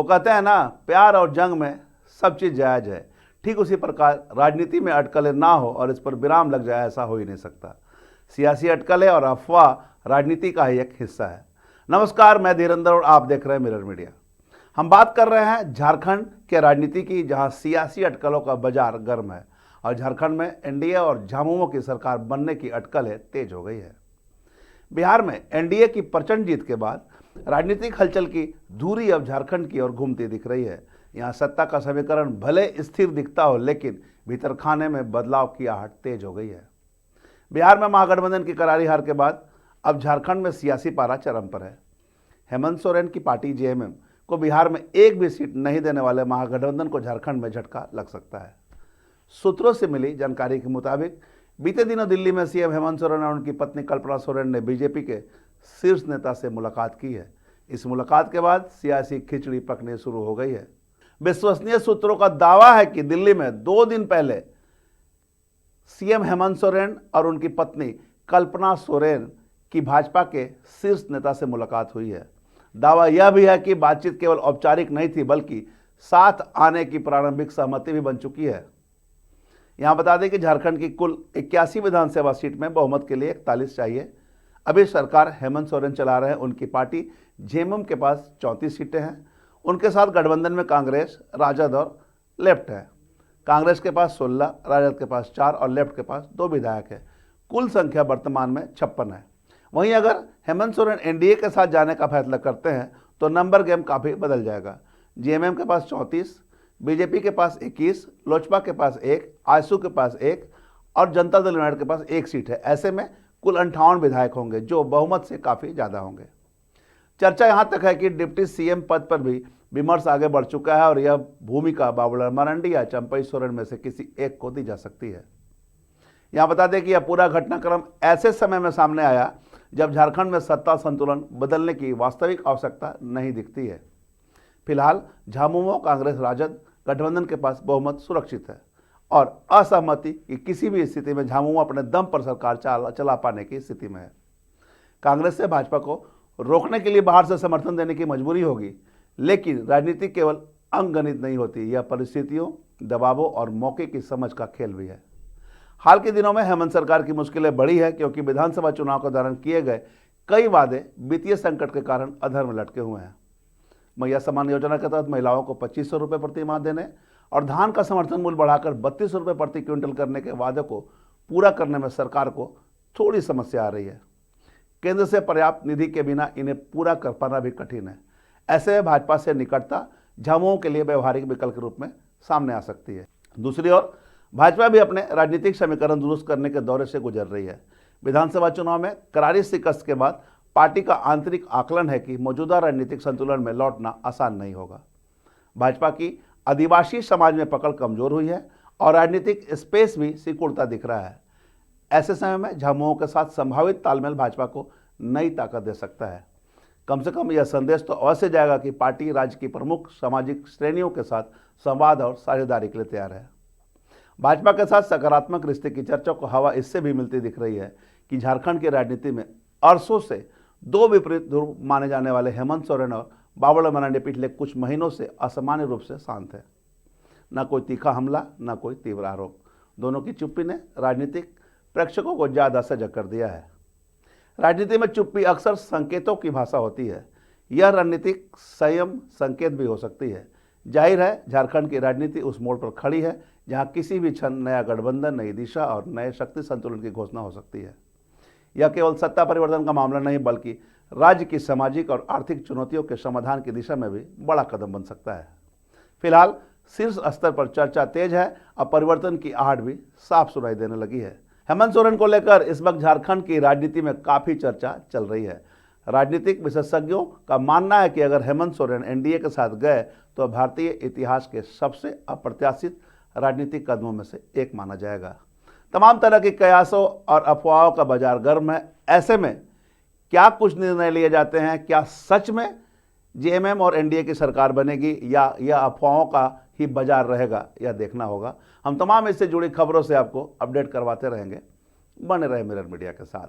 कहते हैं ना, प्यार और जंग में सब चीज़ जायज़ है। ठीक उसी प्रकार राजनीति में अटकलें ना हो और इस पर विराम लग जाए, ऐसा हो ही नहीं सकता। सियासी अटकलें और अफवाह राजनीति का ही एक हिस्सा है। नमस्कार, मैं धीरेंद्र और आप देख रहे हैं मिरर मीडिया। हम बात कर रहे हैं झारखंड के राजनीति की, जहां सियासी अटकलों का बाजार गर्म है और झारखंड में एनडीए और झामुमो की सरकार बनने की अटकलें तेज हो गई है। बिहार में एनडीए की प्रचंड जीत के बाद राजनीतिक हलचल की धुरी अब झारखंड की ओर घूमती दिख रही है। यहाँ सत्ता का समीकरण भले स्थिर दिखता हो, लेकिन भीतर खाने में बदलाव की आहट तेज हो गई है। बिहार में महागठबंधन की करारी हार के बाद अब झारखंड में सियासी पारा चरम पर है। हेमंत सोरेन की पार्टी जेएमएम को बिहार में एक भी सीट नहीं देने वाले महागठबंधन को झारखंड में झटका लग सकता है। सूत्रों से मिली जानकारी के मुताबिक बीते दिनों दिल्ली में सीएम हेमंत सोरेन और उनकी पत्नी कल्पना सोरेन ने बीजेपी के शीर्ष नेता से मुलाकात की है। इस मुलाकात के बाद सियासी खिचड़ी पकने शुरू हो गई है। विश्वसनीय सूत्रों का दावा है कि दिल्ली में 2 दिन पहले सीएम हेमंत सोरेन और उनकी पत्नी कल्पना सोरेन की भाजपा के शीर्ष नेता से मुलाकात हुई है। दावा यह भी है कि बातचीत केवल औपचारिक नहीं थी, बल्कि साथ आने की प्रारंभिक सहमति भी बन चुकी है। यहां बता दें कि झारखंड की कुल 81 विधानसभा सीट में बहुमत के लिए 41 चाहिए। अभी सरकार हेमंत सोरेन चला रहे हैं। उनकी पार्टी जेएमएम के पास 34 सीटें हैं। उनके साथ गठबंधन में कांग्रेस, राजद और लेफ्ट है। कांग्रेस के पास 16, राजद के पास 4 और लेफ्ट के पास 2 विधायक है। कुल संख्या वर्तमान में 56 है। वहीं अगर हेमंत सोरेन एनडीए के साथ जाने का फैसला करते हैं तो नंबर गेम काफ़ी बदल जाएगा। जेएमएम के पास 34, बीजेपी के पास 21, लोजपा के पास 1, आजसू के पास 1 और जनता दल यूनाइटेड के पास 1 सीट है। ऐसे में कुल 58 विधायक होंगे, जो बहुमत से काफ़ी ज़्यादा होंगे। चर्चा यहाँ तक है कि डिप्टी सीएम पद पर भी विमर्श आगे बढ़ चुका है और यह भूमिका बाबूलाल मरांडी या चंपई सोरेन में से किसी एक को दी जा सकती है। यहाँ बता दें कि यह पूरा घटनाक्रम ऐसे समय में सामने आया जब झारखंड में सत्ता संतुलन बदलने की वास्तविक आवश्यकता नहीं दिखती है। फिलहाल झामुमो, कांग्रेस, राजद गठबंधन के पास बहुमत सुरक्षित है और असहमति की किसी भी स्थिति में झामुमो अपने दम पर सरकार चला पाने की स्थिति में है। कांग्रेस से भाजपा को रोकने के लिए बाहर से समर्थन देने की मजबूरी होगी, लेकिन राजनीति केवल अंकगणित नहीं होती, यह परिस्थितियों, दबावों और मौके की समझ का खेल भी है। हाल के दिनों में हेमंत सरकार की मुश्किलें बढ़ी है, क्योंकि विधानसभा चुनाव के दौरान किए गए कई वादे वित्तीय संकट के कारण अधर में लटके हुए हैं। मैया सम्मान योजना के तहत महिलाओं को 2500 रुपये प्रति माह देने और धान का समर्थन मूल्य बढ़ाकर 32 रुपये प्रति क्विंटल करने के वादे को पूरा करने में सरकार को थोड़ी समस्या आ रही है। केंद्र से पर्याप्त निधि के बिना इन्हें पूरा कर पाना भी कठिन है। ऐसे में भाजपा से निकटता झामुमो के लिए व्यवहारिक विकल्प के रूप में सामने आ सकती है। दूसरी ओर भाजपा भी अपने राजनीतिक समीकरण दुरुस्त करने के दौरे से गुजर रही है। विधानसभा चुनाव में करारी शिकस्त के बाद पार्टी का आंतरिक आकलन है कि मौजूदा राजनीतिक संतुलन में लौटना आसान नहीं होगा। भाजपा की आदिवासी समाज में पकड़ कमजोर हुई है और राजनीतिक स्पेस भी सिकुड़ता दिख रहा है। ऐसे समय में झामुमो के साथ संभावित तालमेल भाजपा को नई ताकत दे सकता है। कम से कम यह संदेश तो अवश्य जाएगा कि पार्टी राज्य की प्रमुख सामाजिक श्रेणियों के साथ संवाद और साझेदारी के लिए तैयार है। भाजपा के साथ सकारात्मक रिश्ते की चर्चा को हवा इससे भी मिलती दिख रही है कि झारखंड की राजनीति में अरसों से 2 विपरीत ध्रुव माने जाने वाले हेमंत सोरेन और बाबूलाल मरांडी पिछले कुछ महीनों से असामान्य रूप से शांत है। न कोई तीखा हमला, न कोई तीव्र आरोप। दोनों की चुप्पी ने राजनीतिक प्रेक्षकों को ज़्यादा सजग कर दिया है। राजनीति में चुप्पी अक्सर संकेतों की भाषा होती है। यह रणनीतिक संयम संकेत भी हो सकती है। जाहिर है, झारखंड की राजनीति उस मोड़ पर खड़ी है जहां किसी भी क्षण नया गठबंधन, नई दिशा और नए शक्ति संतुलन की घोषणा हो सकती है। यह केवल सत्ता परिवर्तन का मामला नहीं, बल्कि राज्य की सामाजिक और आर्थिक चुनौतियों के समाधान की दिशा में भी बड़ा कदम बन सकता है। फिलहाल शीर्ष स्तर पर चर्चा तेज है और परिवर्तन की आहट भी साफ सुनाई देने लगी है। हेमंत सोरेन को लेकर इस वक्त झारखंड की राजनीति में काफ़ी चर्चा चल रही है। राजनीतिक विशेषज्ञों का मानना है कि अगर हेमंत सोरेन एनडीए के साथ गए तो भारतीय इतिहास के सबसे अप्रत्याशित राजनीतिक कदमों में से एक माना जाएगा। तमाम तरह के कयासों और अफवाहों का बाजार गर्म है। ऐसे में क्या कुछ निर्णय लिए जाते हैं? क्या सच में जेएमएम और एनडीए की सरकार बनेगी या यह अफवाहों का ही बाजार रहेगा, यह देखना होगा। हम तमाम इससे जुड़ी खबरों से आपको अपडेट करवाते रहेंगे। बने रहे मिरर मीडिया के साथ।